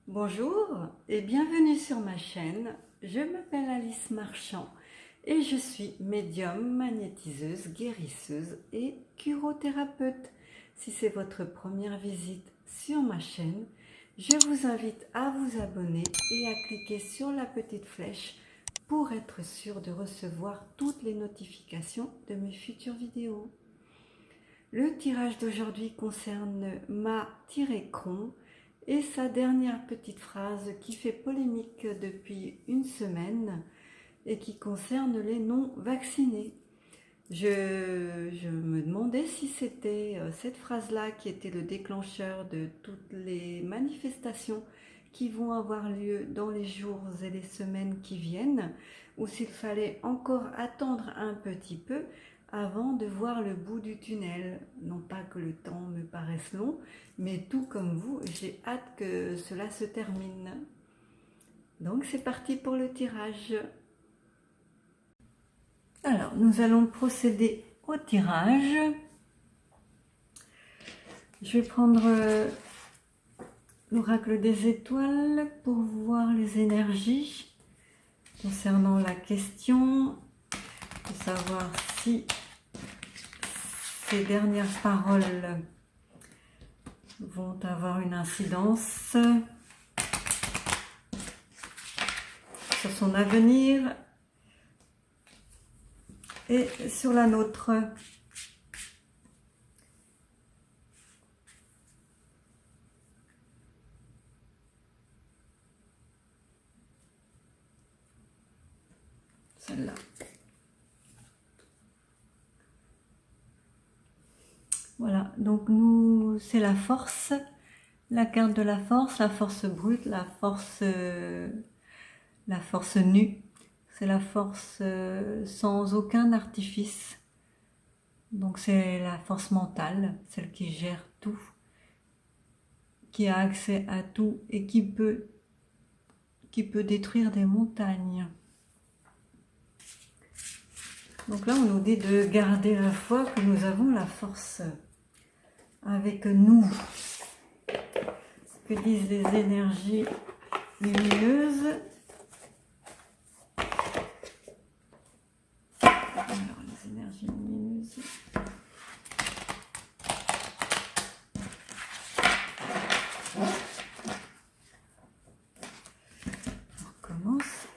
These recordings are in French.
Bonjour et bienvenue sur ma chaîne. Je m'appelle Alice Marchand et je suis médium, magnétiseuse, guérisseuse et curothérapeute. Si c'est votre première visite sur ma chaîne, je vous invite à vous abonner et à cliquer sur la petite flèche pour être sûr de recevoir toutes les notifications de mes futures vidéos. Le tirage d'aujourd'hui concerne Ma-Cron et sa dernière petite phrase qui fait polémique depuis une semaine et qui concerne les non-vaccinés. Je me demandais si c'était cette phrase-là qui était le déclencheur de toutes les manifestations qui vont avoir lieu dans les jours et les semaines qui viennent, ou s'il fallait encore attendre un petit peu avant de voir le bout du tunnel. Non pas que le temps me paraisse long, mais tout comme vous, j'ai hâte que cela se termine. Donc c'est parti pour le tirage. Alors, nous allons procéder au tirage. Je vais prendre l'oracle des étoiles pour voir les énergies concernant la question, pour savoir si ces dernières paroles vont avoir une incidence sur son avenir et sur la nôtre. Celle-là. Voilà, donc nous, c'est la force, la carte de la force brute, la force nue. C'est la force sans aucun artifice. Donc c'est la force mentale, celle qui gère tout, qui a accès à tout et qui peut détruire des montagnes. Donc là, on nous dit de garder la foi, que nous avons la force avec nous. Que disent les énergies lumineuses? Alors, les énergies lumineuses. On recommence.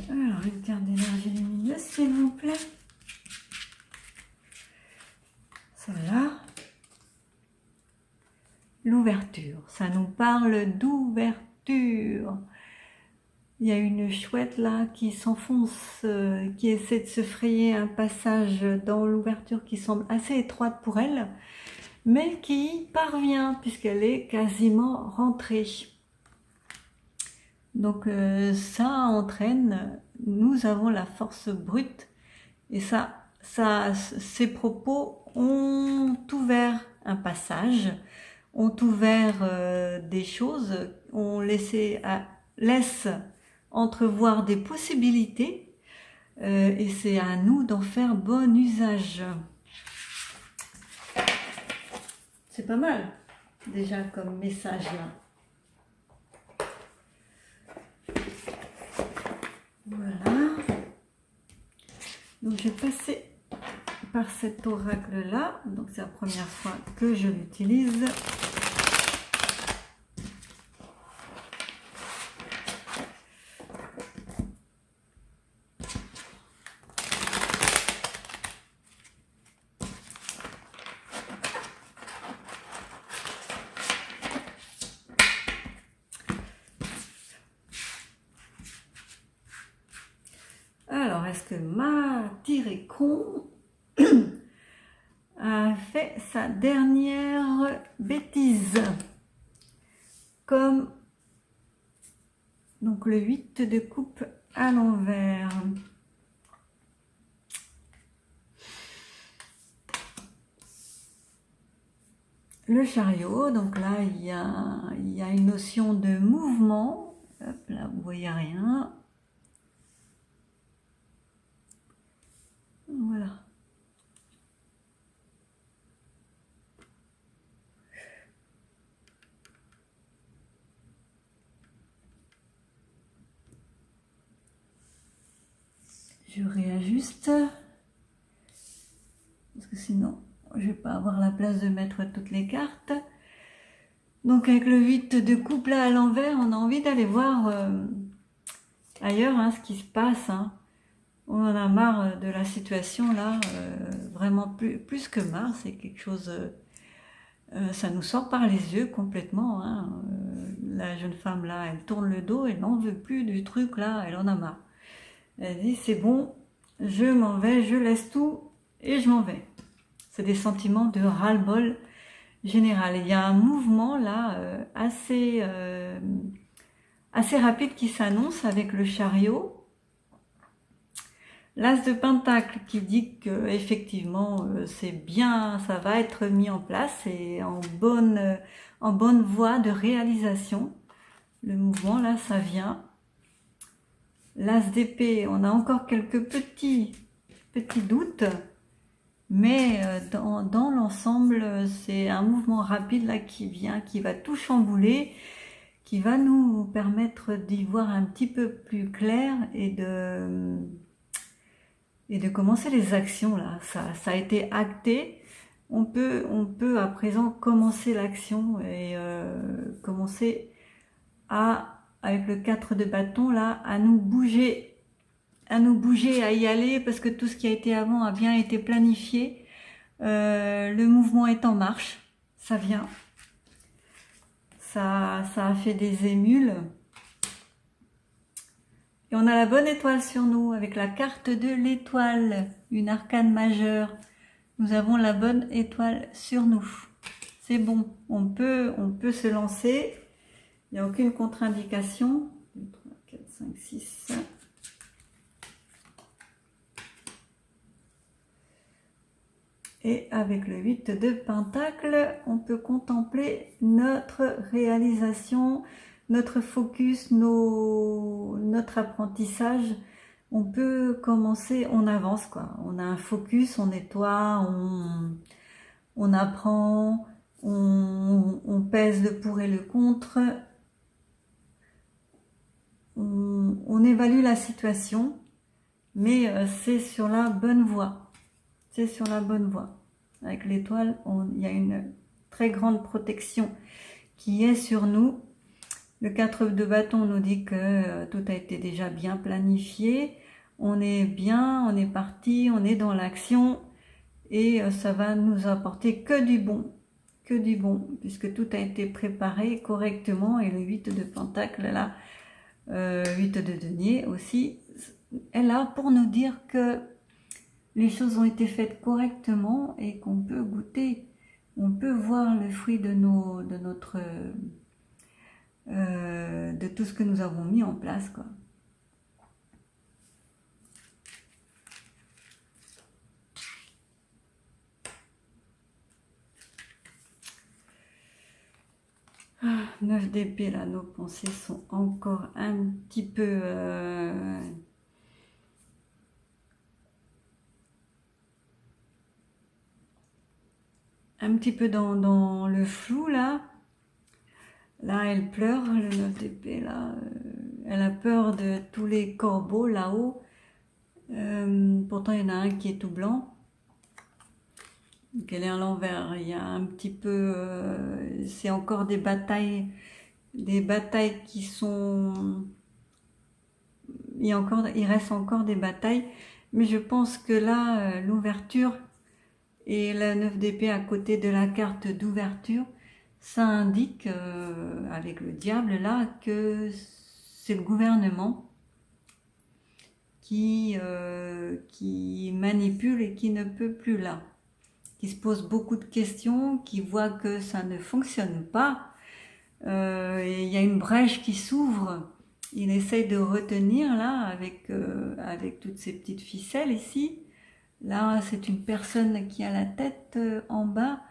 Alors, une carte d'énergie lumineuse, s'il vous plaît. Celle-là. L'ouverture. Ça nous parle d'ouverture. Il y a une chouette là qui s'enfonce, qui essaie de se frayer un passage dans l'ouverture qui semble assez étroite pour elle, mais qui parvient puisqu'elle est quasiment rentrée. Donc ça entraîne, nous avons la force brute et ces propos ont ouvert un passage, ont ouvert des choses, ont laisse entrevoir des possibilités et c'est à nous d'en faire bon usage. C'est pas mal déjà comme message là. Voilà. Donc je vais passer par cet oracle là, donc c'est la première fois que je l'utilise. Alors, est-ce que Ma-Cron a fait sa dernière bêtise? Comme donc le 8 de coupe à l'envers. Le chariot, donc là il y a une notion de mouvement. Hop, là vous voyez rien. Je réajuste. Parce que sinon, je vais pas avoir la place de mettre toutes les cartes. Donc avec le 8 de coupe là à l'envers, on a envie d'aller voir ailleurs ce qui se passe. On en a marre de la situation là, vraiment plus que marre, c'est quelque chose, ça nous sort par les yeux complètement. La jeune femme là, elle tourne le dos, elle n'en veut plus du truc là, elle en a marre. Elle dit c'est bon, je m'en vais, je laisse tout et je m'en vais. C'est des sentiments de ras-le-bol général. Il y a un mouvement là assez rapide qui s'annonce avec le chariot. L'As de Pentacle qui dit que effectivement c'est bien, ça va être mis en place et en bonne voie de réalisation. Le mouvement là, ça vient. L'As d'épée, on a encore quelques petits doutes, mais dans l'ensemble, c'est un mouvement rapide là qui vient, qui va tout chambouler, qui va nous permettre d'y voir un petit peu plus clair et de commencer les actions là. Ça a été acté. On peut à présent commencer l'action et commencer avec le 4 de bâton là, à nous bouger, à y aller, parce que tout ce qui a été avant a bien été planifié. Le mouvement est en marche, ça vient. Ça a fait des émules. Et on a la bonne étoile sur nous, avec la carte de l'étoile, une arcane majeure. Nous avons la bonne étoile sur nous. C'est bon, on peut se lancer. Il n'y a aucune contre-indication. 2, 3, 4, 5, 6. Et avec le 8 de Pentacle, on peut contempler notre réalisation, notre focus, notre apprentissage. On peut commencer, on avance quoi. On a un focus, on nettoie, on apprend, on pèse le pour et le contre. On évalue la situation, mais c'est sur la bonne voie. C'est sur la bonne voie. Avec l'étoile, il y a une très grande protection qui est sur nous. Le 4 de bâton nous dit que tout a été déjà bien planifié. On est bien, on est parti, on est dans l'action et ça va nous apporter que du bon, puisque tout a été préparé correctement. Et le 8 de Pentacle là, 8 de denier aussi, est là pour nous dire que les choses ont été faites correctement et qu'on peut goûter, on peut voir le fruit de tout ce que nous avons mis en place, quoi. Ah, 9 d'épée, là, nos pensées sont encore un petit peu... un petit peu dans le flou, là. Là, elle pleure, le 9 d'épée, là. Elle a peur de tous les corbeaux là-haut. Pourtant, il y en a un qui est tout blanc. Donc, elle est à l'envers. Il y a un petit peu... c'est encore des batailles qui sont... Il reste encore des batailles. Mais je pense que là, l'ouverture et la 9 d'épée à côté de la carte d'ouverture, ça indique, avec le diable là, que c'est le gouvernement qui manipule et qui ne peut plus là, qui se pose beaucoup de questions, qui voit que ça ne fonctionne pas, et il y a une brèche qui s'ouvre. Il essaye de retenir là avec toutes ces petites ficelles ici. Là, c'est une personne qui a la tête en bas.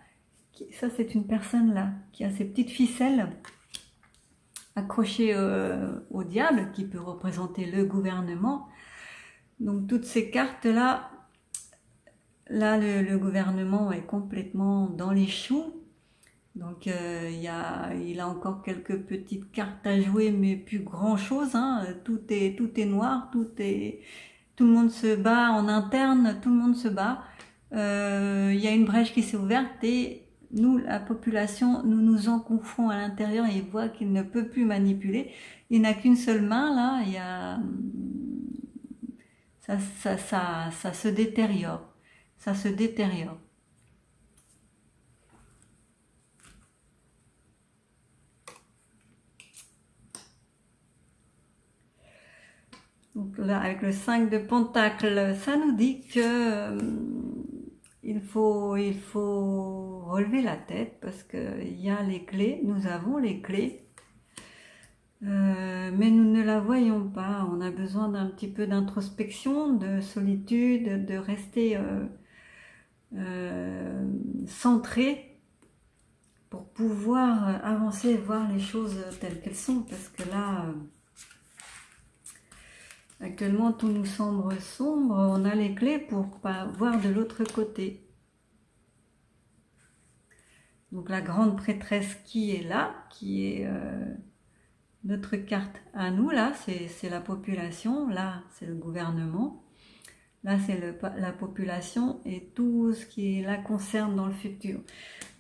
Ça, c'est une personne là qui a ces petites ficelles accrochées au diable, qui peut représenter le gouvernement. Donc, toutes ces cartes-là, le gouvernement est complètement dans les choux. Donc, il a encore quelques petites cartes à jouer, mais plus grand-chose. Tout est noir, tout est tout le monde se bat en interne, tout le monde se bat. Il y a une brèche qui s'est ouverte et nous, la population, nous nous encouffrons à l'intérieur et il voit qu'il ne peut plus manipuler. Il n'a qu'une seule main là, il y a... ça se détériore. Ça se détériore. Donc là, avec le 5 de Pentacle, ça nous dit que il faut relever la tête parce qu'il y a les clés, nous avons les clés, mais nous ne la voyons pas. On a besoin d'un petit peu d'introspection, de solitude, de rester centré pour pouvoir avancer et voir les choses telles qu'elles sont, parce que là... Actuellement, tout nous semble sombre, on a les clés pour pas voir de l'autre côté. Donc la grande prêtresse qui est là, qui est notre carte à nous, là c'est la population, là c'est le gouvernement, là c'est la population et tout ce qui la concerne dans le futur.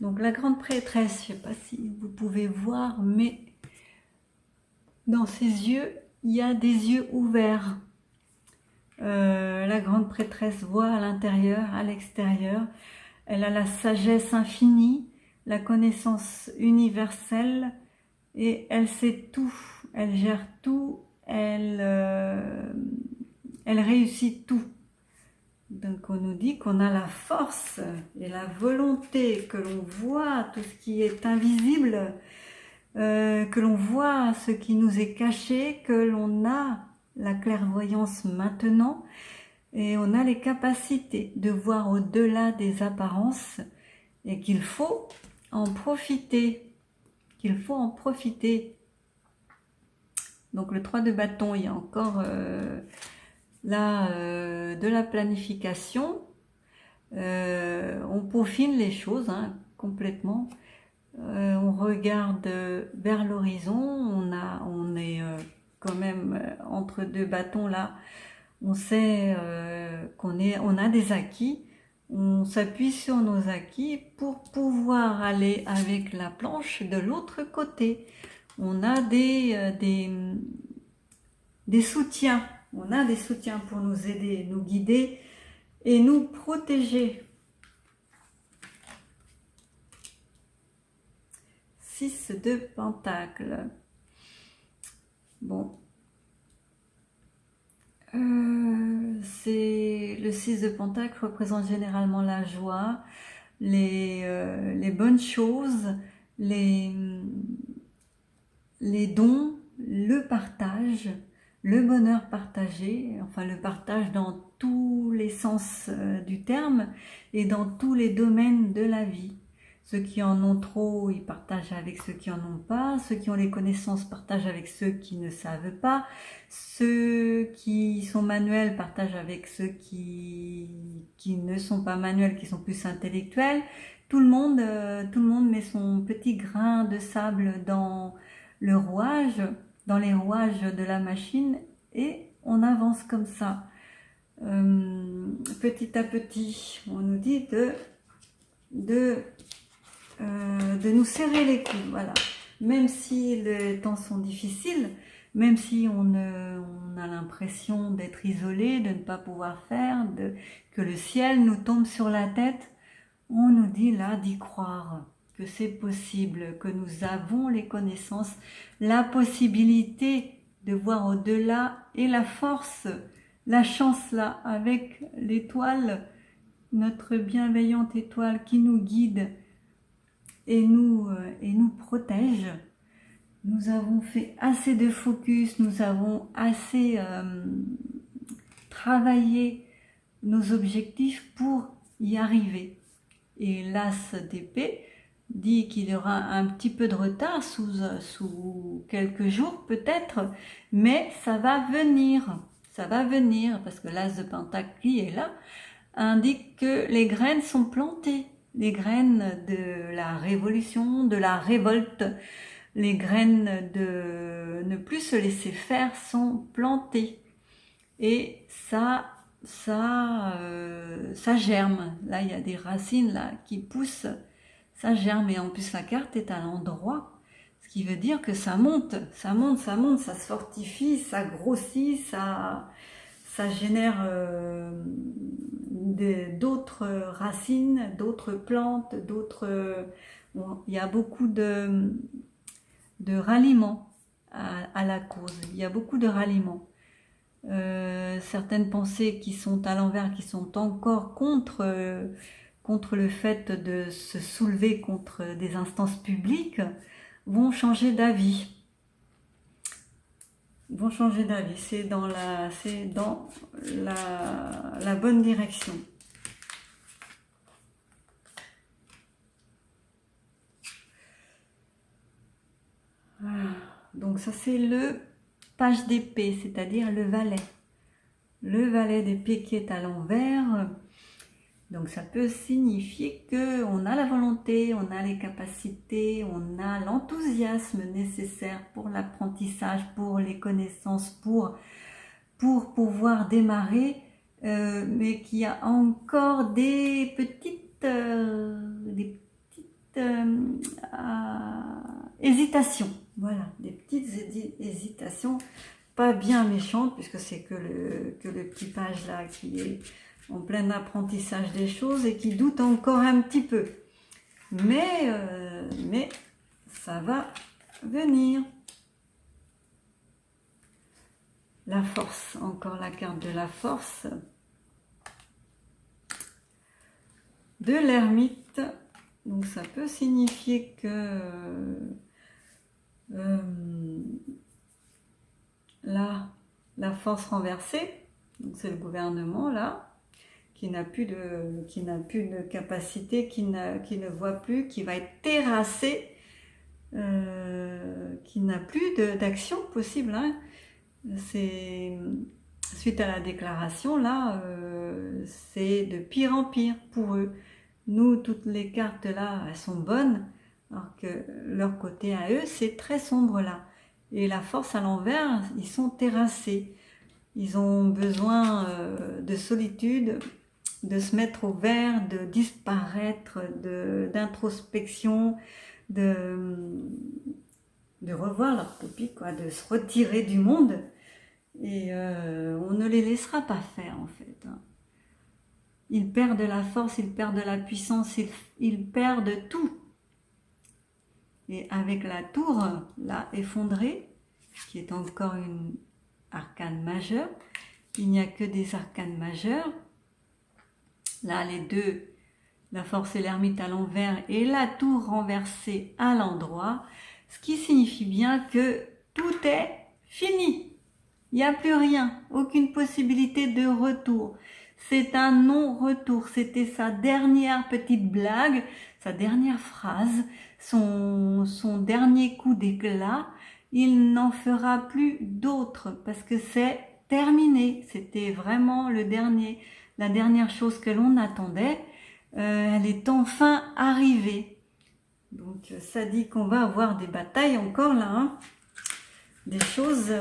Donc la grande prêtresse, je ne sais pas si vous pouvez voir, mais dans ses yeux, il y a des yeux ouverts. La grande prêtresse voit à l'intérieur, à l'extérieur. Elle a la sagesse infinie, la connaissance universelle et elle sait tout. Elle gère tout, elle réussit tout. Donc on nous dit qu'on a la force et la volonté, que l'on voit tout ce qui est invisible, que l'on voit ce qui nous est caché, que l'on a la clairvoyance maintenant et on a les capacités de voir au-delà des apparences et qu'il faut en profiter, Donc le 3 de bâton, il y a encore là de la planification, on peaufine les choses complètement. On regarde vers l'horizon, on est quand même entre deux bâtons là, on sait on a des acquis, on s'appuie sur nos acquis pour pouvoir aller avec la planche de l'autre côté. On a des soutiens, pour nous aider, nous guider et nous protéger. 6 de Pentacle. Bon. C'est le 6 de Pentacle représente généralement la joie, les bonnes choses, les dons, le partage, le bonheur partagé, enfin le partage dans tous les sens du terme et dans tous les domaines de la vie. Ceux qui en ont trop, ils partagent avec ceux qui en ont pas. Ceux qui ont les connaissances partagent avec ceux qui ne savent pas. Ceux qui sont manuels partagent avec ceux qui ne sont pas manuels, qui sont plus intellectuels. Tout le monde met son petit grain de sable dans le rouage, dans les rouages de la machine et on avance comme ça. Petit à petit, on nous dit de nous serrer les coudes, voilà. Même si les temps sont difficiles, même si on a l'impression d'être isolé, de ne pas pouvoir faire, que le ciel nous tombe sur la tête, on nous dit là d'y croire, que c'est possible, que nous avons les connaissances, la possibilité de voir au-delà et la force, la chance là, avec l'étoile, notre bienveillante étoile qui nous guide et nous protège. Nous avons fait assez de focus, nous avons assez travaillé nos objectifs pour y arriver. Et l'As d'épée dit qu'il y aura un petit peu de retard sous quelques jours peut-être, mais ça va venir, parce que l'As de Pentacle qui est là indique que les graines sont plantées, les graines de la révolution, de la révolte, les graines de ne plus se laisser faire sont plantées. et ça germe. Là, il y a des racines là qui poussent, ça germe. Et en plus, la carte est à l'endroit, ce qui veut dire que ça monte, ça monte, ça monte, ça se fortifie, ça grossit, ça génère d'autres racines, d'autres plantes, d'autres... Bon, il y a beaucoup de ralliements à la cause. Il y a beaucoup de ralliements. Certaines pensées qui sont à l'envers, qui sont encore contre le fait de se soulever contre des instances publiques, vont changer d'avis. C'est dans la bonne direction. Donc ça c'est le page d'épée, c'est-à-dire le valet. Le valet d'épée qui est à l'envers. Donc ça peut signifier qu'on a la volonté, on a les capacités, on a l'enthousiasme nécessaire pour l'apprentissage, pour les connaissances, pour pouvoir démarrer, mais qu'il y a encore des petites hésitations. Voilà, des petites hésitations, pas bien méchantes, puisque c'est que le petit page là qui est en plein apprentissage des choses et qui doute encore un petit peu. Mais ça va venir. La force, encore la carte de la force. De l'ermite. Donc ça peut signifier que là, la force renversée, donc c'est le gouvernement là, qui n'a plus de capacité, qui ne voit plus, qui va être terrassé, qui n'a plus d'action possible. Hein. C'est suite à la déclaration là, c'est de pire en pire pour eux. Nous, toutes les cartes là, elles sont bonnes, alors que leur côté à eux, c'est très sombre là. Et la force à l'envers, ils sont terrassés. Ils ont besoin de solitude, de se mettre au vert, de disparaître, d'introspection, de revoir leur copie, quoi, de se retirer du monde. Et on ne les laissera pas faire en fait. Hein. Ils perdent la force, ils perdent la puissance, ils perdent tout. Et avec la tour, là, effondrée, qui est encore une arcane majeure, il n'y a que des arcanes majeures. Là, les deux, la force et l'ermite à l'envers et la tour renversée à l'endroit, ce qui signifie bien que tout est fini. Il n'y a plus rien, aucune possibilité de retour. C'est un non-retour. C'était sa dernière petite blague, sa dernière phrase, son dernier coup d'éclat. Il n'en fera plus d'autres parce que c'est terminé. C'était vraiment la dernière chose que l'on attendait. Elle est enfin arrivée. Donc ça dit qu'on va avoir des batailles encore là. Hein. Des choses,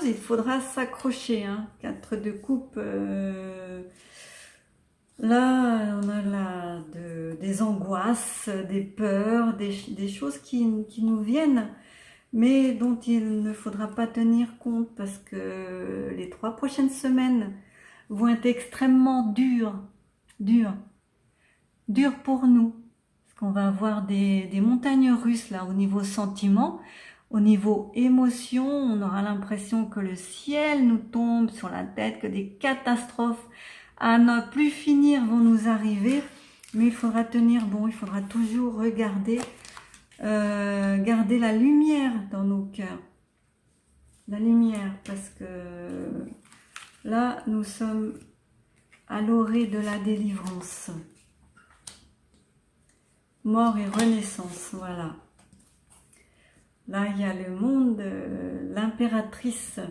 il faudra s'accrocher. Hein. 4 de coupe. Là, on a des angoisses, des peurs, des choses qui nous viennent, mais dont il ne faudra pas tenir compte parce que les 3 prochaines semaines vont être extrêmement dures pour nous. Parce qu'on va avoir des montagnes russes là au niveau sentiment. Au niveau émotion, on aura l'impression que le ciel nous tombe sur la tête, que des catastrophes à ne plus finir vont nous arriver. Mais il faudra tenir bon, il faudra toujours regarder, garder la lumière dans nos cœurs. La lumière, parce que là, nous sommes à l'orée de la délivrance. Mort et renaissance, voilà. Là, il y a le monde, l'impératrice,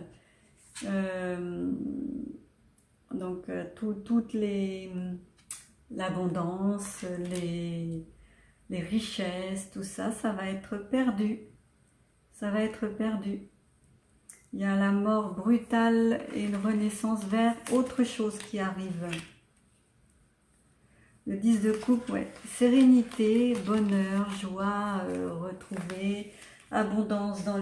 donc toute l'abondance, les richesses, tout ça, ça va être perdu. Ça va être perdu. Il y a la mort brutale et une renaissance vers autre chose qui arrive. Le 10 de coupe, ouais. Sérénité, bonheur, joie, retrouvée, abondance dans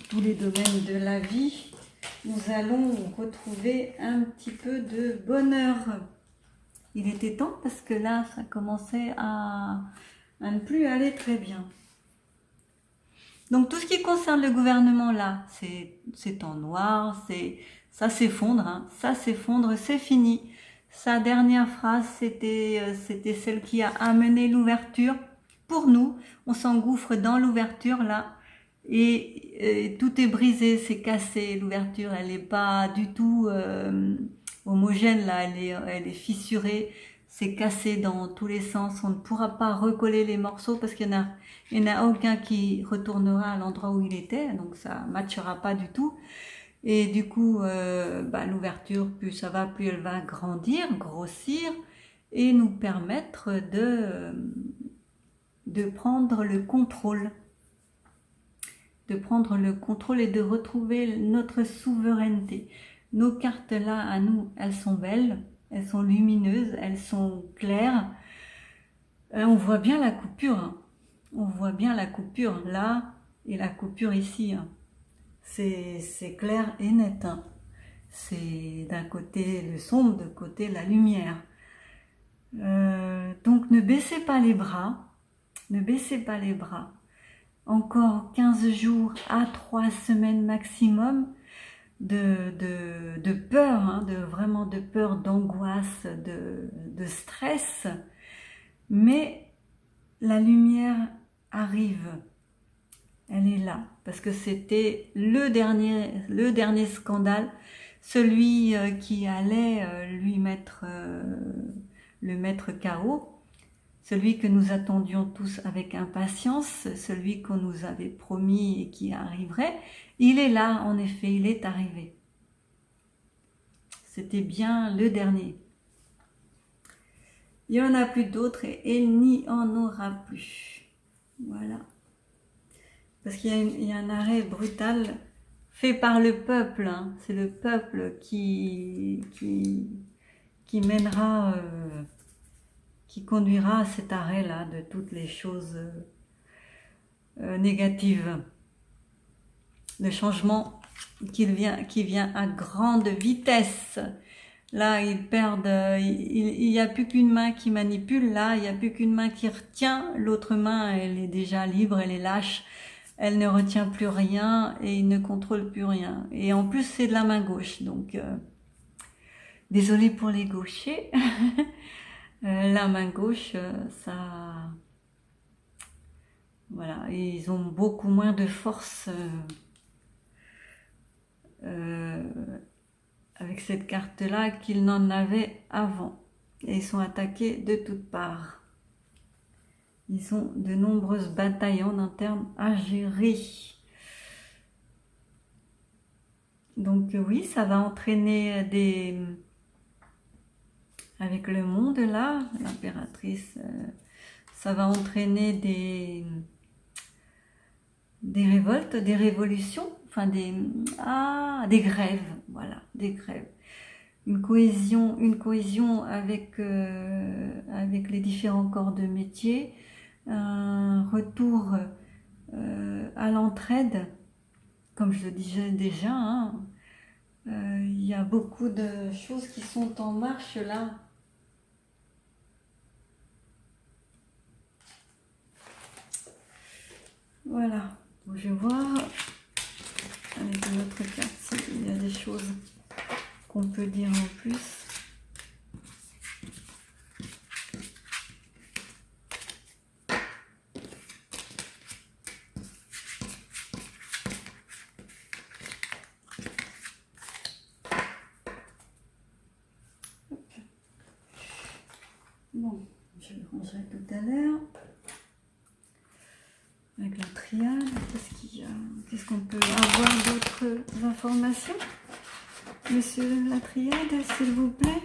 tous les domaines de la vie. Nous allons retrouver un petit peu de bonheur. Il était temps parce que là, ça commençait à ne plus aller très bien. Donc tout ce qui concerne le gouvernement là, c'est en noir, ça s'effondre, hein, ça s'effondre, c'est fini. Sa dernière phrase, c'était celle qui a amené l'ouverture. Pour nous, on s'engouffre dans l'ouverture là, et tout est brisé, c'est cassé. L'ouverture, elle n'est pas du tout homogène là, elle est fissurée, c'est cassé dans tous les sens. On ne pourra pas recoller les morceaux parce qu'il n'y en a aucun qui retournera à l'endroit où il était, donc ça ne matchera pas du tout. Et du coup, l'ouverture, plus ça va, plus elle va grandir, grossir, et nous permettre de prendre le contrôle. De prendre le contrôle et de retrouver notre souveraineté. Nos cartes là, à nous, elles sont belles, elles sont lumineuses, elles sont claires. On voit bien la coupure. Hein. On voit bien la coupure là et la coupure ici. Hein. C'est clair et net. Hein. C'est d'un côté le sombre, de côté la lumière. Donc ne baissez pas les bras. Ne baissez pas les bras. Encore 15 jours à 3 semaines maximum de peur, hein, vraiment de peur, d'angoisse, de stress. Mais la lumière arrive. Elle est là. Parce que c'était le dernier scandale. Celui qui allait le mettre KO. Celui que nous attendions tous avec impatience, celui qu'on nous avait promis et qui arriverait, il est là, en effet, il est arrivé. C'était bien le dernier. Il n'y en a plus d'autres et il n'y en aura plus. Voilà. Parce qu'il y a un arrêt brutal fait par le peuple. Hein. C'est le peuple qui mènera... qui conduira à cet arrêt-là de toutes les choses négatives. Le changement qui vient à grande vitesse. Là, ils perdent, il n'y a plus qu'une main qui manipule, là, il n'y a plus qu'une main qui retient, l'autre main, elle est déjà libre, elle est lâche, elle ne retient plus rien et il ne contrôle plus rien. Et en plus, c'est de la main gauche, donc désolé pour les gauchers. La main gauche, ça... Voilà, ils ont beaucoup moins de force avec cette carte-là qu'ils n'en avaient avant. Et ils sont attaqués de toutes parts. Ils ont de nombreuses batailles en interne à gérer. Donc oui, ça va entraîner des... Avec le monde là, l'impératrice, ça va entraîner des révoltes, des révolutions, enfin des grèves, voilà, des grèves. Une cohésion avec les différents corps de métier, un retour à l'entraide, comme je le disais déjà, hein. Il y a beaucoup de choses qui sont en marche là. Voilà, je vais voir avec une autre carte s'il y a des choses qu'on peut dire en plus. Bon, je le rangerai tout à l'heure. Avec la triade, qu'est-ce qu'on peut avoir d'autres informations? Monsieur la triade, s'il vous plaît.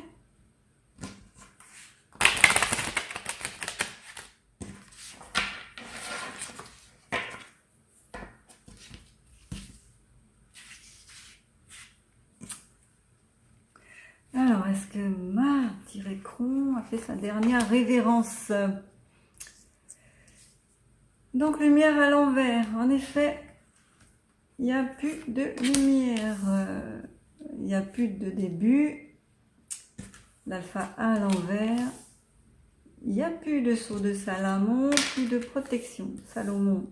a fait sa dernière révérence. Donc lumière à l'envers, en effet, il n'y a plus de lumière, il n'y a plus de début. L'alpha à l'envers, il n'y a plus de sceau de Salomon, plus de protection. Salomon,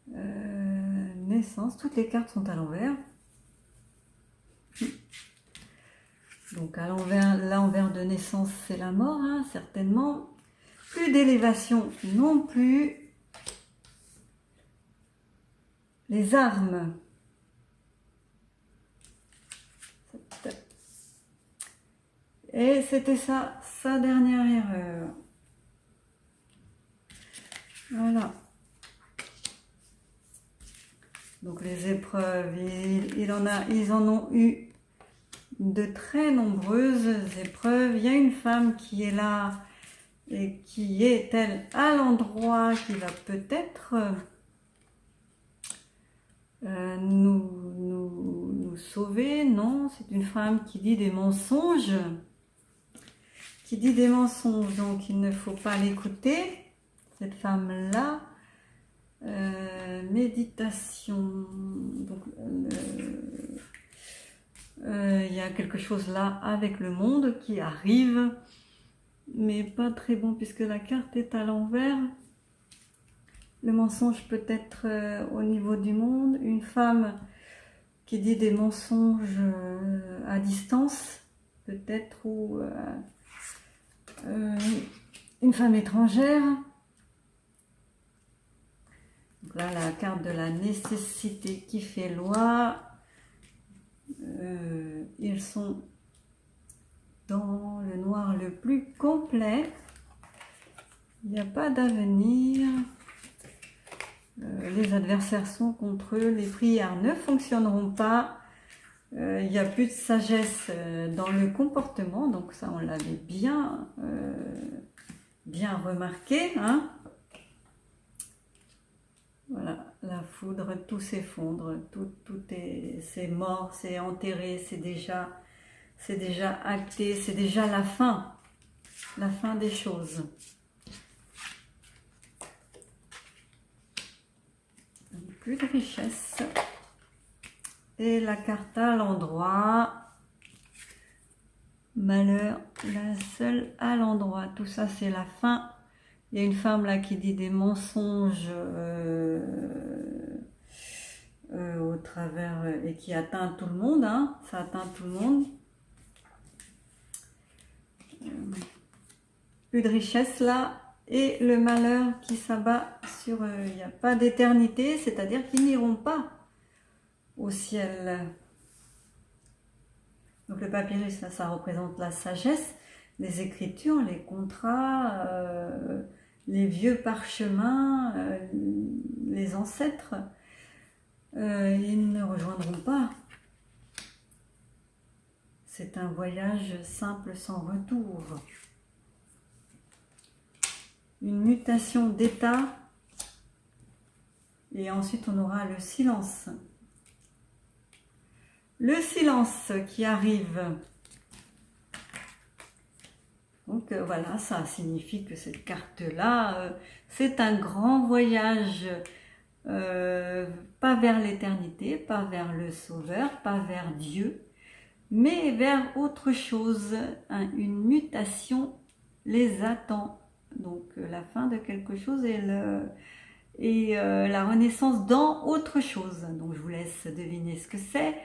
naissance, toutes les cartes sont à l'envers. Donc à l'envers, l'envers de naissance, c'est la mort, hein, certainement. Plus d'élévation non plus. Les armes. Et c'était ça, sa dernière erreur. Voilà. Donc les épreuves, ils en ont eu de très nombreuses épreuves. Il y a une femme qui est là et qui est-elle à l'endroit qui va peut-être nous sauver? Non, c'est une femme qui dit des mensonges. Qui dit des mensonges, donc il ne faut pas l'écouter. Cette femme-là, méditation. Donc, il y a quelque chose là avec le monde qui arrive, mais pas très bon puisque la carte est à l'envers. Le mensonge peut être au niveau du monde. Une femme qui dit des mensonges à distance, peut-être, ou une femme étrangère. Donc là, la carte de la nécessité qui fait loi. Ils sont dans le noir le plus complet. Il n'y a pas d'avenir. Les adversaires sont contre eux. Les prières ne fonctionneront pas. Il n'y a plus de sagesse dans le comportement. Donc ça, on l'avait bien remarqué. Hein. Voilà, la foudre, tout s'effondre, c'est mort, c'est enterré, c'est déjà acté, c'est déjà la fin des choses. Plus de richesse. Et la carte à l'endroit, malheur, la seule à l'endroit, tout ça c'est la fin. Il y a une femme là qui dit des mensonges au travers et qui atteint tout le monde, hein, ça atteint tout le monde. Plus de richesse là et le malheur qui s'abat sur eux. Il n'y a pas d'éternité, c'est-à-dire qu'ils n'iront pas au ciel. Donc le papyrus, ça représente la sagesse, les écritures, les contrats, les vieux parchemins, les ancêtres, ils ne rejoindront pas. C'est un voyage simple sans retour. Une mutation d'état et ensuite on aura le silence. Le silence qui arrive. Donc voilà, ça signifie que cette carte-là, c'est un grand voyage, pas vers l'éternité, pas vers le Sauveur, pas vers Dieu, mais vers autre chose. Une mutation les attend. Donc la fin de quelque chose et la renaissance dans autre chose. Donc je vous laisse deviner ce que c'est.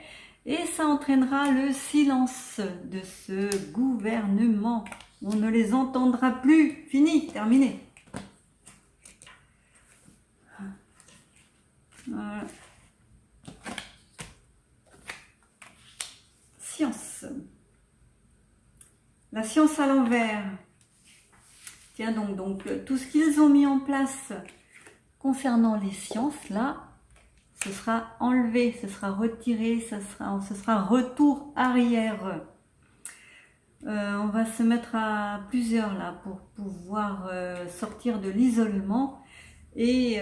Et ça entraînera le silence de ce gouvernement. On ne les entendra plus. Fini, terminé. Voilà. Science. La science à l'envers. Tiens donc tout ce qu'ils ont mis en place concernant les sciences, là, ce sera enlevé, ce sera retiré, ce sera retour arrière. On va se mettre à plusieurs là pour pouvoir sortir de l'isolement et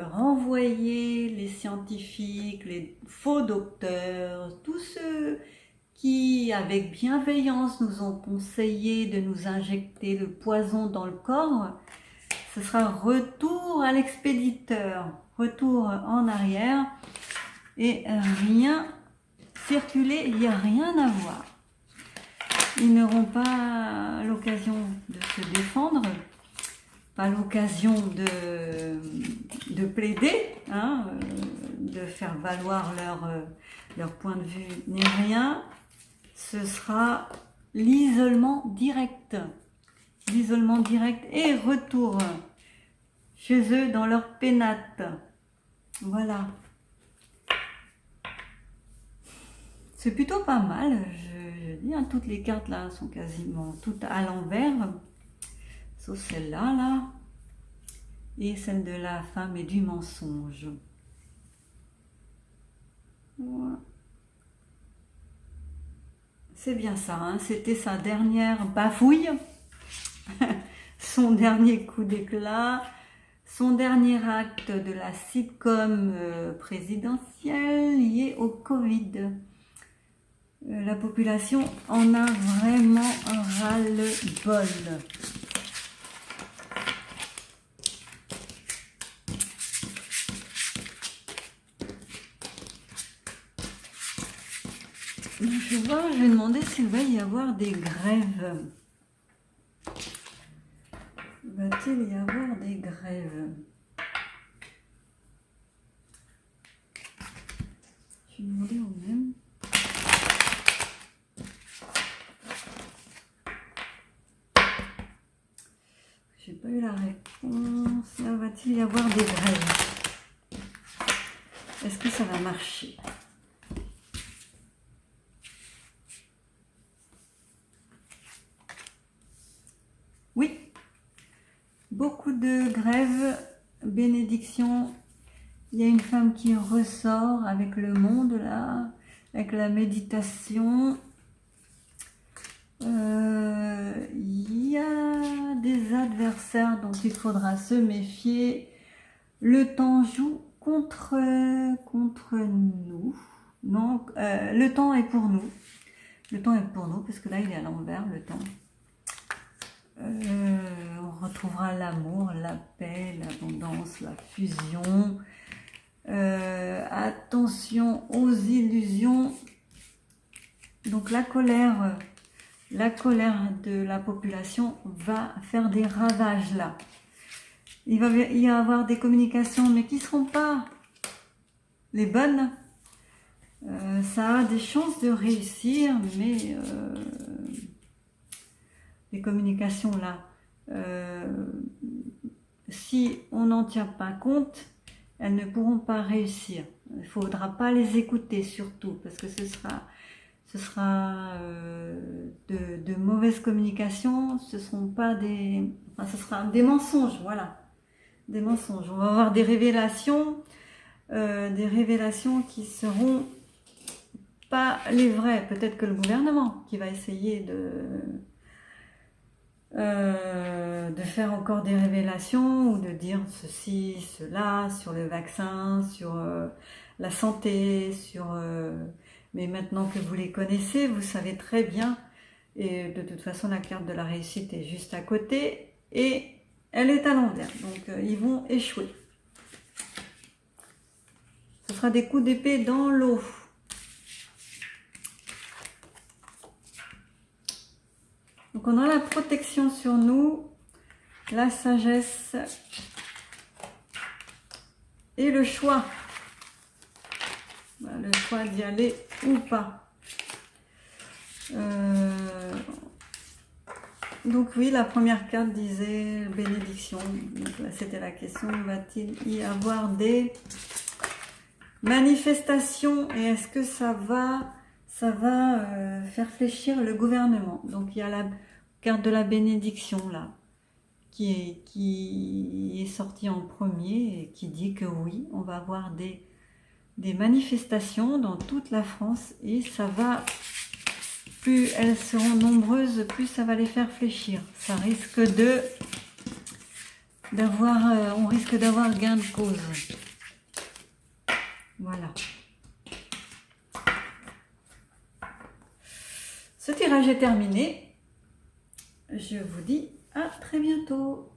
renvoyer les scientifiques, les faux docteurs, tous ceux qui, avec bienveillance, nous ont conseillé de nous injecter le poison dans le corps, ce sera retour à l'expéditeur, retour en arrière et rien circuler, il n'y a rien à voir. Ils n'auront pas l'occasion de se défendre, pas l'occasion de plaider, hein, de faire valoir leur point de vue, ni rien. Ce sera l'isolement direct. L'isolement direct et retour chez eux dans leur pénate. Voilà. C'est plutôt pas mal, je dis, hein, toutes les cartes là sont quasiment toutes à l'envers, sauf celle-là, là, et celle de la femme et du mensonge. Voilà. C'est bien ça, hein, c'était sa dernière bafouille, son dernier coup d'éclat, son dernier acte de la sitcom présidentielle liée au Covid. La population en a vraiment ras-le-bol. Je vais demander s'il va y avoir des grèves. Va-t-il y avoir des grèves? Je vais demander au même. J'ai pas eu la réponse. Là, va-t-il y avoir des grèves? Est-ce que ça va marcher? Oui. Beaucoup de grèves, bénédiction. Il y a une femme qui ressort avec le monde là, avec la méditation. Il y a des adversaires dont il faudra se méfier. Le temps joue contre nous. Non, le temps est pour nous. Le temps est pour nous, parce que là, il est à l'envers, le temps. On retrouvera l'amour, la paix, l'abondance, la fusion. Attention aux illusions. Donc la colère de la population va faire des ravages là. Il va y avoir des communications, mais qui ne seront pas les bonnes. Ça a des chances de réussir, mais les communications là, si on n'en tient pas compte, elles ne pourront pas réussir. Il ne faudra pas les écouter surtout, parce que ce sera de mauvaises communications, ce seront pas des... Enfin, ce sera des mensonges, voilà. Des mensonges. On va avoir des révélations qui seront pas les vraies. Peut-être que le gouvernement qui va essayer de faire encore des révélations ou de dire ceci, cela, sur le vaccin, sur la santé, mais maintenant que vous les connaissez, vous savez très bien, et de toute façon la carte de la réussite est juste à côté, et elle est à l'envers, donc ils vont échouer. Ce sera des coups d'épée dans l'eau. Donc on a la protection sur nous, la sagesse et le choix. Voilà, le choix d'y aller ou pas. Donc oui, la première carte disait bénédiction. Donc là, c'était la question, va-t-il y avoir des manifestations et est-ce que ça va faire fléchir le gouvernement? Donc il y a la carte de la bénédiction là, qui est sortie en premier et qui dit que oui, on va avoir des manifestations dans toute la France et ça va, plus elles seront nombreuses, plus ça va les faire fléchir. Ça risque on risque d'avoir gain de cause. Voilà. tirage est terminé. Je vous dis à très bientôt.